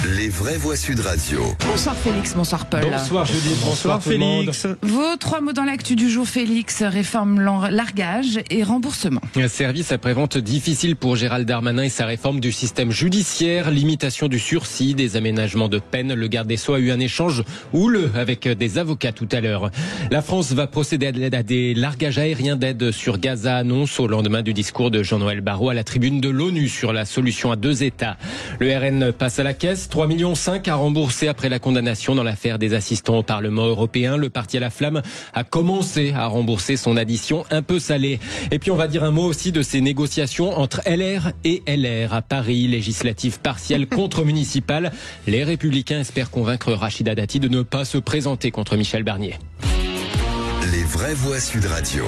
Les vraies voix Sud Radio. Bonsoir Félix, bonsoir Paul. Bonsoir Judith, bonsoir Félix. Vos trois mots dans l'actu du jour Félix, réforme largage et remboursement. Un service après-vente difficile pour Gérald Darmanin et sa réforme du système judiciaire, limitation du sursis, des aménagements de peine. Le garde des Sceaux a eu un échange houleux avec des avocats tout à l'heure. La France va procéder à des largages aériens d'aide sur Gaza, annonce au lendemain du discours de Jean-Noël Barrot à la tribune de l'ONU sur la solution à deux États. Le RN passe à la caisse, 3,5 millions à rembourser après la condamnation dans l'affaire des assistants au Parlement européen. Le parti à la flamme a commencé à rembourser son addition un peu salée. Et puis on va dire un mot aussi de ces négociations entre LR et LR à Paris, législative partielle contre municipale. Les Républicains espèrent convaincre Rachida Dati de ne pas se présenter contre Michel Barnier. Les vraies voix Sud Radio.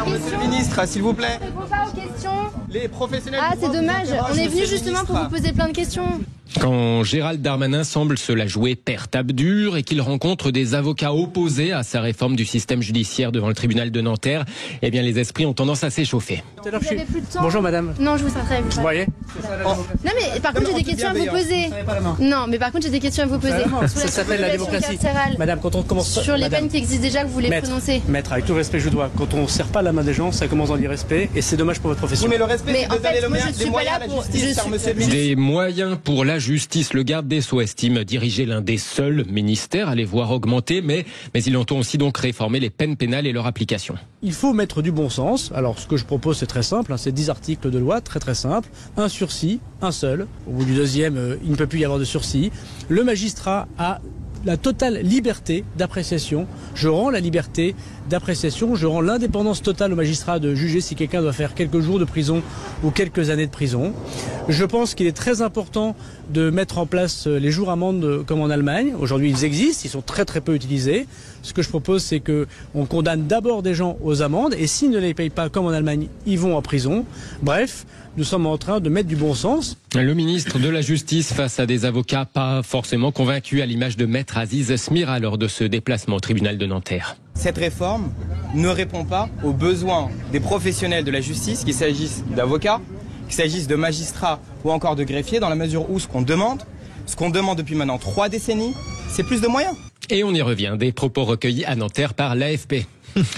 Monsieur le ministre, s'il vous plaît. On ne répond pas aux questions. Les professionnels. Ah, c'est dommage. On est venu justement pour vous poser plein de questions. Quand Gérald Darmanin semble se la jouer père tape dure et qu'il rencontre des avocats opposés à sa réforme du système judiciaire devant le tribunal de Nanterre, eh bien les esprits ont tendance à s'échauffer. Vous avez plus de temps. Bonjour madame. Non, je vous serai. Vous voyez Non mais par contre j'ai des questions à vous poser. Non mais par contre j'ai des questions à vous poser. Ça s'appelle la démocratie. Madame, quand on commence sur les madame, peines qui existent déjà que vous voulez prononcer. Maître, avec tout le respect que je dois, quand on ne serre pas la main des gens, ça commence dans l'irrespect et c'est dommage pour votre profession. Oui, mais le respect, Mais c'est en de donner fait, moi, je des suis moyens pas à là la pour- justice, cher monsieur le ministre. Des moyens pour la justice. Le garde des Sceaux estime diriger l'un des seuls ministères à les voir augmenter, mais il entend aussi donc réformer les peines pénales et leur application. Il faut mettre du bon sens. Alors ce que je propose c'est très simple, c'est 10 articles de loi, très simple. Un sursis, un seul. Au bout du deuxième, il ne peut plus y avoir de sursis. Le magistrat a la totale liberté d'appréciation. Je rends la liberté d'appréciation, je rends l'indépendance totale au magistrat de juger si quelqu'un doit faire quelques jours de prison ou quelques années de prison. Je pense qu'il est très important de mettre en place les jours amendes comme en Allemagne. Aujourd'hui, ils existent, ils sont très peu utilisés. Ce que je propose, c'est que on condamne d'abord des gens aux amendes et s'ils ne les payent pas comme en Allemagne, ils vont en prison. Bref, nous sommes en train de mettre du bon sens. Le ministre de la Justice face à des avocats pas forcément convaincus, à l'image de maître Aziz Smira lors de ce déplacement au tribunal de Nanterre. Cette réforme ne répond pas aux besoins des professionnels de la justice, qu'il s'agisse d'avocats, qu'il s'agisse de magistrats ou encore de greffiers, dans la mesure où ce qu'on demande depuis maintenant 3 décennies, c'est plus de moyens. Et on y revient, des propos recueillis à Nanterre par l'AFP.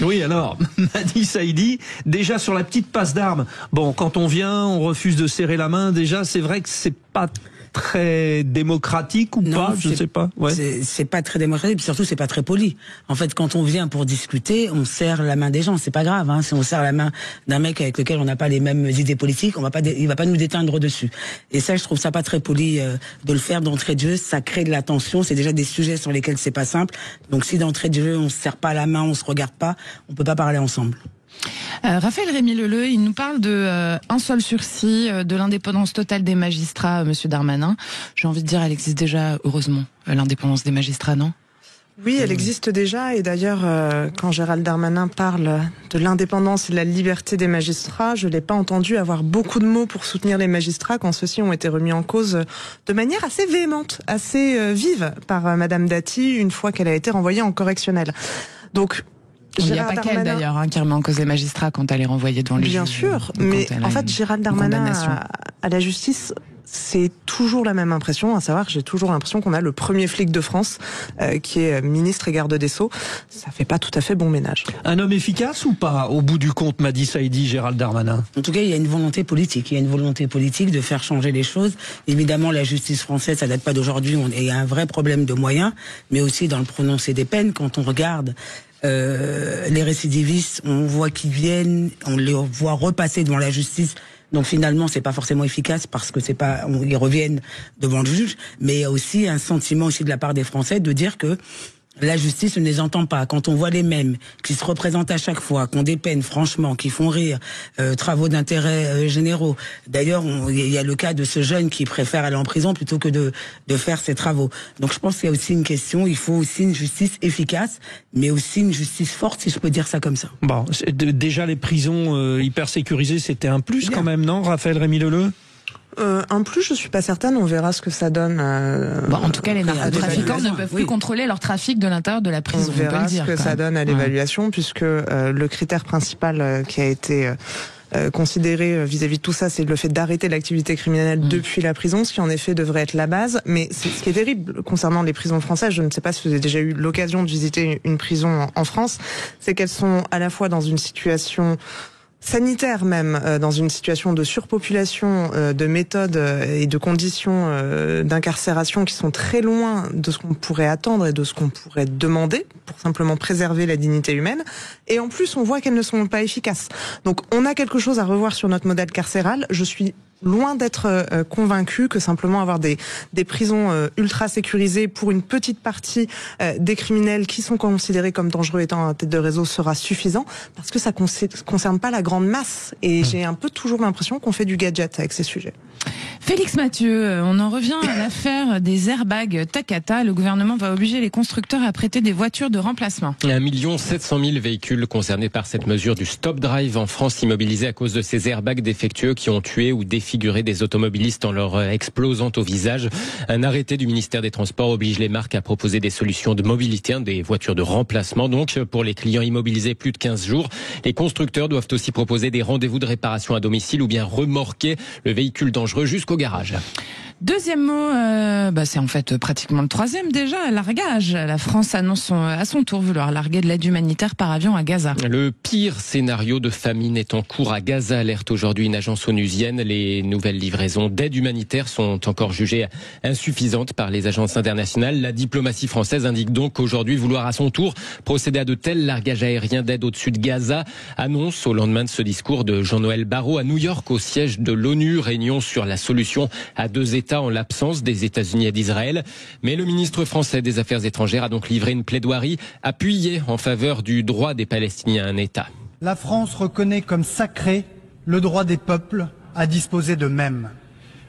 Oui, alors, Madi Saïdi, déjà sur la petite passe d'armes. Bon, quand on vient, on refuse de serrer la main. Déjà, c'est vrai que c'est pas très démocratique ou non, pas, je sais pas. Ouais. C'est pas très démocratique, puis surtout c'est pas très poli. En fait, quand on vient pour discuter, on serre la main des gens, c'est pas grave. Hein. Si on serre la main d'un mec avec lequel on n'a pas les mêmes idées politiques, il va pas nous déteindre dessus. Et ça, je trouve ça pas très poli de le faire d'entrée de jeu. Ça crée de la tension. C'est déjà des sujets sur lesquels c'est pas simple. Donc si d'entrée de jeu on se serre pas la main, on se regarde pas, on peut pas parler ensemble. Raphaël Rémy-Leleu, il nous parle de un seul sursis, de l'indépendance totale des magistrats, monsieur Darmanin. J'ai envie de dire, elle existe déjà, heureusement, l'indépendance des magistrats, non ? Oui, elle existe déjà et d'ailleurs, quand Gérald Darmanin parle de l'indépendance et de la liberté des magistrats, je l'ai pas entendu avoir beaucoup de mots pour soutenir les magistrats quand ceux-ci ont été remis en cause de manière assez véhémente, assez vive par Madame Dati une fois qu'elle a été renvoyée en correctionnel. Donc, il n'y a pas qu'elle d'ailleurs qui remet en cause les magistrats quand elle est renvoyée devant les juges. Bien sûr, mais en fait, Gérald Darmanin à la justice, c'est toujours la même impression, à savoir que j'ai toujours l'impression qu'on a le premier flic de France qui est ministre et garde des Sceaux. Ça fait pas tout à fait bon ménage. Un homme efficace ou pas, au bout du compte, Madi Saïdi, Gérald Darmanin? En tout cas, il y a une volonté politique. Il y a une volonté politique de faire changer les choses. Évidemment, la justice française, ça date pas d'aujourd'hui. Il y a un vrai problème de moyens, mais aussi dans le prononcé des peines. Quand on regarde les récidivistes, on voit qu'ils viennent, on les voit repasser devant la justice. Donc finalement, c'est pas forcément efficace parce que ils reviennent devant le juge, mais il y a aussi un sentiment aussi de la part des Français de dire que la justice ne les entend pas. Quand on voit les mêmes qui se représentent à chaque fois, qui ont des peines, franchement, qui font rire, travaux d'intérêt généraux. D'ailleurs, il y a le cas de ce jeune qui préfère aller en prison plutôt que de faire ses travaux. Donc je pense qu'il y a aussi une question, il faut aussi une justice efficace, mais aussi une justice forte, si je peux dire ça comme ça. Bon, déjà les prisons hyper sécurisées, c'était un plus quand même, non, Raphaël Rémy-Leleu? En plus, je suis pas certaine. On verra ce que ça donne. En tout cas, les narcotrafiquants ne peuvent plus contrôler leur trafic de l'intérieur de la prison. On verra ce que ça donne à l'évaluation, puisque le critère principal qui a été considérer vis-à-vis de tout ça, c'est le fait d'arrêter l'activité criminelle depuis la prison, ce qui en effet devrait être la base. Mais ce qui est terrible concernant les prisons françaises, je ne sais pas si vous avez déjà eu l'occasion de visiter une prison en France, c'est qu'elles sont à la fois dans une situation sanitaire même, dans une situation de surpopulation, de méthodes et de conditions d'incarcération qui sont très loin de ce qu'on pourrait attendre et de ce qu'on pourrait demander pour simplement préserver la dignité humaine. Et en plus, on voit qu'elles ne sont pas efficaces. Donc on a quelque chose à revoir sur notre modèle carcéral. Je suis loin d'être convaincu que simplement avoir des prisons ultra sécurisées pour une petite partie des criminels qui sont considérés comme dangereux étant à tête de réseau sera suffisant, parce que ça concerne pas la grande masse. Et j'ai un peu toujours l'impression qu'on fait du gadget avec ces sujets. Félix Mathieu, on en revient à l'affaire des airbags Takata. Le gouvernement va obliger les constructeurs à prêter des voitures de remplacement. 1 700 000 véhicules concernés par cette mesure du Stop Drive en France, immobilisés à cause de ces airbags défectueux qui ont tué ou défiguré des automobilistes en leur explosant au visage. Un arrêté du ministère des Transports oblige les marques à proposer des solutions de mobilité, des voitures de remplacement. Donc, pour les clients immobilisés plus de 15 jours, les constructeurs doivent aussi proposer des rendez-vous de réparation à domicile ou bien remorquer le véhicule dangereux jusqu'au garage. Deuxième mot, c'est en fait pratiquement le troisième déjà, largage. La France annonce à son tour vouloir larguer de l'aide humanitaire par avion à Gaza. Le pire scénario de famine est en cours à Gaza, alerte aujourd'hui une agence onusienne. Les nouvelles livraisons d'aide humanitaire sont encore jugées insuffisantes par les agences internationales. La diplomatie française indique donc qu'aujourd'hui vouloir à son tour procéder à de tels largages aériens d'aide au-dessus de Gaza. Annonce au lendemain de ce discours de Jean-Noël Barrot à New York au siège de l'ONU, réunion sur la solution à 2 États en l'absence des États-Unis et d'Israël. Mais le ministre français des Affaires étrangères a donc livré une plaidoirie appuyée en faveur du droit des Palestiniens à un État. La France reconnaît comme sacré le droit des peuples à disposer d'eux-mêmes.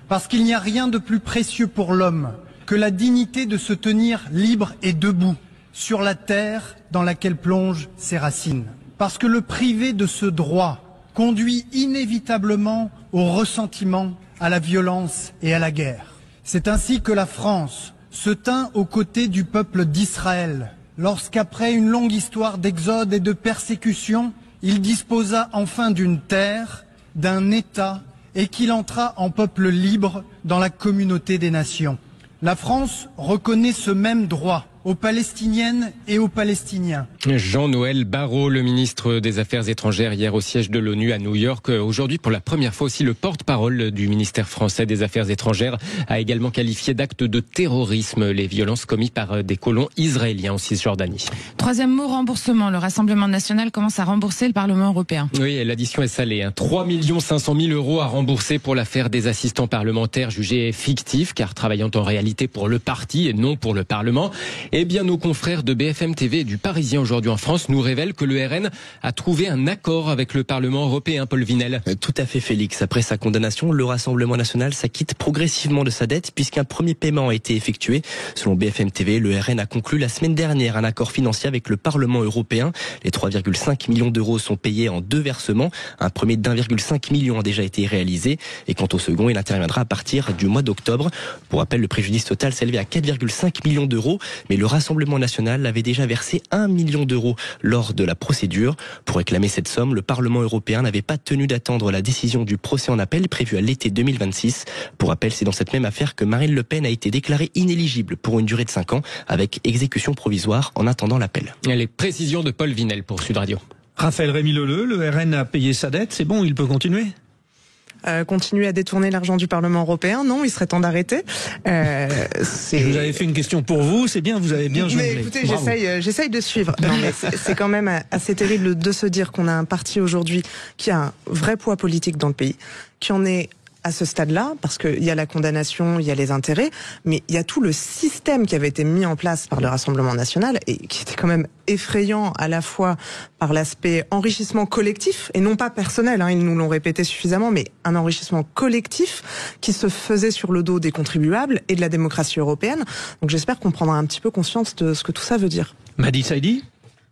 Parce qu'il n'y a rien de plus précieux pour l'homme que la dignité de se tenir libre et debout sur la terre dans laquelle plongent ses racines. Parce que le priver de ce droit conduit inévitablement au ressentiment, à la violence et à la guerre. C'est ainsi que la France se tint aux côtés du peuple d'Israël lorsqu'après une longue histoire d'exode et de persécution, il disposa enfin d'une terre, d'un État et qu'il entra en peuple libre dans la communauté des nations. La France reconnaît ce même droit aux Palestiniennes et aux Palestiniens. Jean-Noël Barrot, le ministre des Affaires étrangères, hier au siège de l'ONU à New York. Aujourd'hui, pour la première fois aussi, le porte-parole du ministère français des Affaires étrangères a également qualifié d'actes de terrorisme les violences commises par des colons israéliens en Cisjordanie. Troisième mot, remboursement. Le Rassemblement national commence à rembourser le Parlement européen. Oui, l'addition est salée. 3 500 000 € à rembourser pour l'affaire des assistants parlementaires jugés fictifs, car travaillant en réalité pour le parti et non pour le Parlement. Eh bien, nos confrères de BFM TV et du Parisien aujourd'hui en France nous révèlent que le RN a trouvé un accord avec le Parlement européen, Paul Vinel. Tout à fait, Félix. Après sa condamnation, le Rassemblement national s'acquitte progressivement de sa dette puisqu'un premier paiement a été effectué. Selon BFM TV, le RN a conclu la semaine dernière un accord financier avec le Parlement européen. Les 3,5 millions d'euros sont payés en 2 versements. Un premier d'1,5 million a déjà été réalisé. Et quant au second, il interviendra à partir du mois d'octobre. Pour rappel, le préjudice total s'élevait à 4,5 millions d'euros. Mais le Rassemblement national avait déjà versé 1 million d'euros lors de la procédure. Pour réclamer cette somme, le Parlement européen n'avait pas tenu d'attendre la décision du procès en appel prévu à l'été 2026. Pour rappel, c'est dans cette même affaire que Marine Le Pen a été déclarée inéligible pour une durée de 5 ans avec exécution provisoire en attendant l'appel. Les précisions de Paul Vinel pour Sud Radio. Raphaël Rémy Leleu, le RN a payé sa dette, c'est bon, il peut continuer ? Continuer à détourner l'argent du Parlement européen, non, il serait temps d'arrêter. Je vous avais fait une question pour vous, c'est bien, vous avez bien jonglé. Mais écoutez, j'essaye de suivre. Non, mais c'est quand même assez terrible de se dire qu'on a un parti aujourd'hui qui a un vrai poids politique dans le pays, qui en est à ce stade-là, parce qu'il y a la condamnation, il y a les intérêts, mais il y a tout le système qui avait été mis en place par le Rassemblement national et qui était quand même effrayant à la fois par l'aspect enrichissement collectif, et non pas personnel, ils nous l'ont répété suffisamment, mais un enrichissement collectif qui se faisait sur le dos des contribuables et de la démocratie européenne. Donc j'espère qu'on prendra un petit peu conscience de ce que tout ça veut dire. Madi Saïdi ?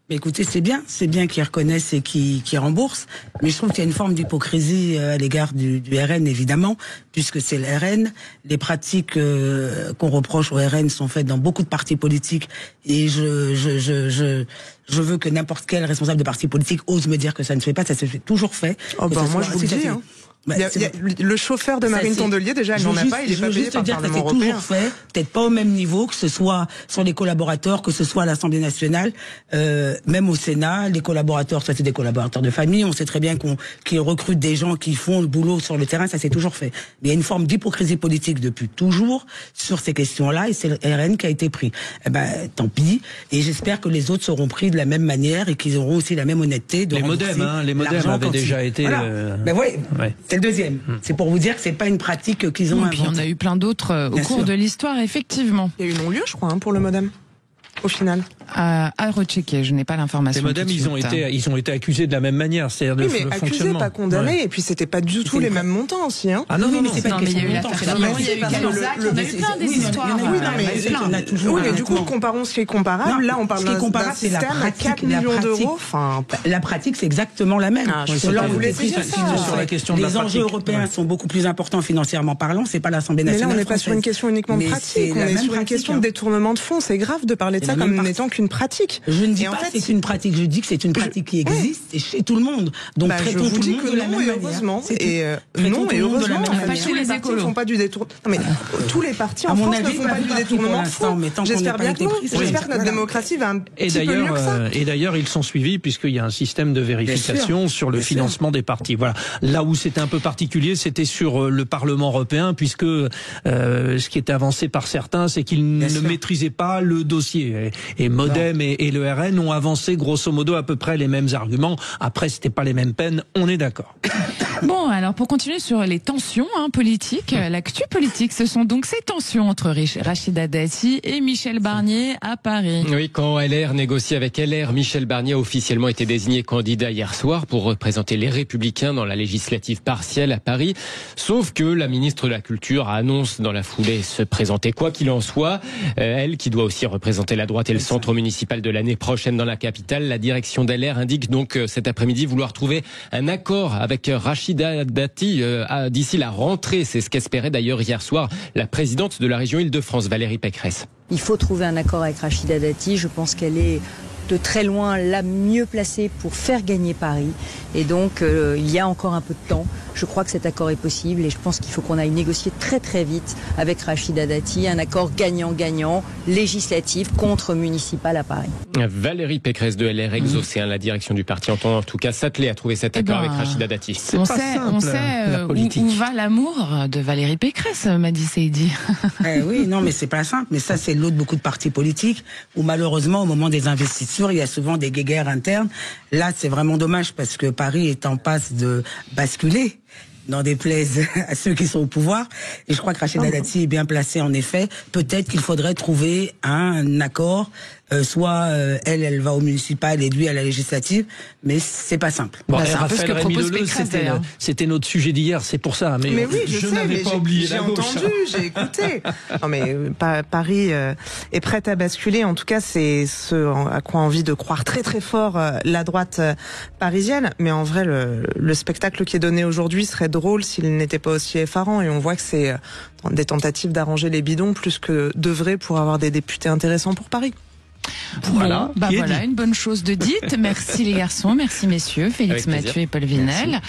Mais écoutez, c'est bien qu'ils reconnaissent et qu'ils remboursent, mais je trouve qu'il y a une forme d'hypocrisie à l'égard du RN, évidemment, puisque c'est le RN. Les pratiques qu'on reproche au RN sont faites dans beaucoup de partis politiques, et je veux que n'importe quel responsable de parti politique ose me dire que ça ne se fait pas, ça se fait toujours fait. Oh bah moi je vous le dis, hein. Le chauffeur de Marine Tondelier, déjà, elle n'en a pas, il est pas payé par le Parlement européen. C'est toujours fait, peut-être pas au même niveau, que ce soit sur les collaborateurs, que ce soit à l'Assemblée nationale, même au Sénat, les collaborateurs, soit c'est des collaborateurs de famille, on sait très bien qu'ils recrutent des gens qui font le boulot sur le terrain, ça c'est toujours fait. Mais il y a une forme d'hypocrisie politique depuis toujours sur ces questions-là, et c'est le RN qui a été pris. Eh ben, tant pis, et j'espère que les autres seront pris de la même manière et qu'ils auront aussi la même honnêteté de les modems avaient déjà été... Voilà. Ben ouais. C'est le deuxième. C'est pour vous dire que c'est pas une pratique qu'ils ont inventée. Puis on a eu plein d'autres au cours de l'histoire, effectivement. Il y a eu non-lieu, je crois, pour le modem. Au final. À rechecker, je n'ai pas l'information. Les modems, ils ont été accusés de la même manière, c'est-à-dire oui, mais accusés, pas condamnés, et puis c'était pas du tout les mêmes montants aussi, hein. Ah non, mais c'est pas il y a eu l'affaire Fillon, il y a eu Cahuzac, on a eu plein des histoires. Oui, mais du coup, comparons ce qui est comparable. Là, on parle d'un système à 4 millions d'euros. Enfin, la pratique, c'est exactement la même. Les enjeux européens sont beaucoup plus importants financièrement parlant, c'est pas l'Assemblée nationale. Mais là, on n'est pas sur une question uniquement pratique, on est sur une question de détournement de fonds. C'est grave de parler de ça comme n'étant qu'une pratique. Je ne dis pas que c'est une pratique, je dis que c'est une pratique qui existe et chez tout le monde. Donc traitons tout le monde de la même manière. Et non, et heureusement, pas tous les partis ne font pas du détournement. Non mais tous les partis en France ne font pas du détournement de fonds. J'espère bien que non. J'espère que notre démocratie va un petit peu mieux que ça. Et d'ailleurs, ils sont suivis puisqu'il y a un système de vérification sur le financement des partis. Voilà. Là où c'était un peu particulier, c'était sur le Parlement européen, puisque ce qui était avancé par certains, c'est qu'ils ne maîtrisaient pas le dossier. Et Modem et le RN ont avancé grosso modo à peu près les mêmes arguments. Après, c'était pas les mêmes peines, on est d'accord. Bon, alors pour continuer sur les tensions politiques, l'actu politique, ce sont donc ces tensions entre Rachida Dati et Michel Barnier à Paris. Oui, quand LR négocie avec LR, Michel Barnier a officiellement été désigné candidat hier soir pour représenter les Républicains dans la législative partielle à Paris. Sauf que la ministre de la Culture annonce dans la foulée se présenter quoi qu'il en soit. Elle, qui doit aussi représenter la droite et le centre municipal de l'année prochaine dans la capitale. La direction d'LR indique donc cet après-midi vouloir trouver un accord avec Rachida Dati d'ici la rentrée. C'est ce qu'espérait d'ailleurs hier soir la présidente de la région Île-de-France, Valérie Pécresse. Il faut trouver un accord avec Rachida Dati. Je pense qu'elle est de très loin la mieux placée pour faire gagner Paris. Et donc, il y a encore un peu de temps. Je crois que cet accord est possible et je pense qu'il faut qu'on aille négocier très très vite avec Rachida Dati un accord gagnant-gagnant, législatif contre municipal à Paris. Valérie Pécresse de LR exaucée, la direction du parti entend en tout cas s'atteler à trouver cet accord avec Rachida Dati. On sait où va l'amour de Valérie Pécresse, m'a dit Saïdi. Oui, non, mais c'est pas simple. Mais ça, c'est l'autre de beaucoup de partis politiques où malheureusement, au moment des investitures, il y a souvent des guéguerres internes. Là, c'est vraiment dommage parce que Paris est en passe de basculer. N'en déplaise à ceux qui sont au pouvoir. Et je crois que Rachida Dati est bien placée, en effet. Peut-être qu'il faudrait trouver un accord. Soit elle va au municipal et lui à la législative, mais c'est pas simple. Bon, Raphaël Rémy-Leleu, c'était notre sujet d'hier, c'est pour ça. Mais oui, je sais, n'avais pas oublié la gauche. J'ai entendu, j'ai écouté. Non mais Paris est prête à basculer. En tout cas, c'est ce à quoi a envie de croire très très fort la droite parisienne. Mais en vrai, le spectacle qui est donné aujourd'hui serait drôle s'il n'était pas aussi effarant. Et on voit que c'est des tentatives d'arranger les bidons plus que d'œuvrer pour avoir des députés intéressants pour Paris. Voilà, une bonne chose de dite. Merci les garçons, merci messieurs, Félix Mathieu et Paul Vinel.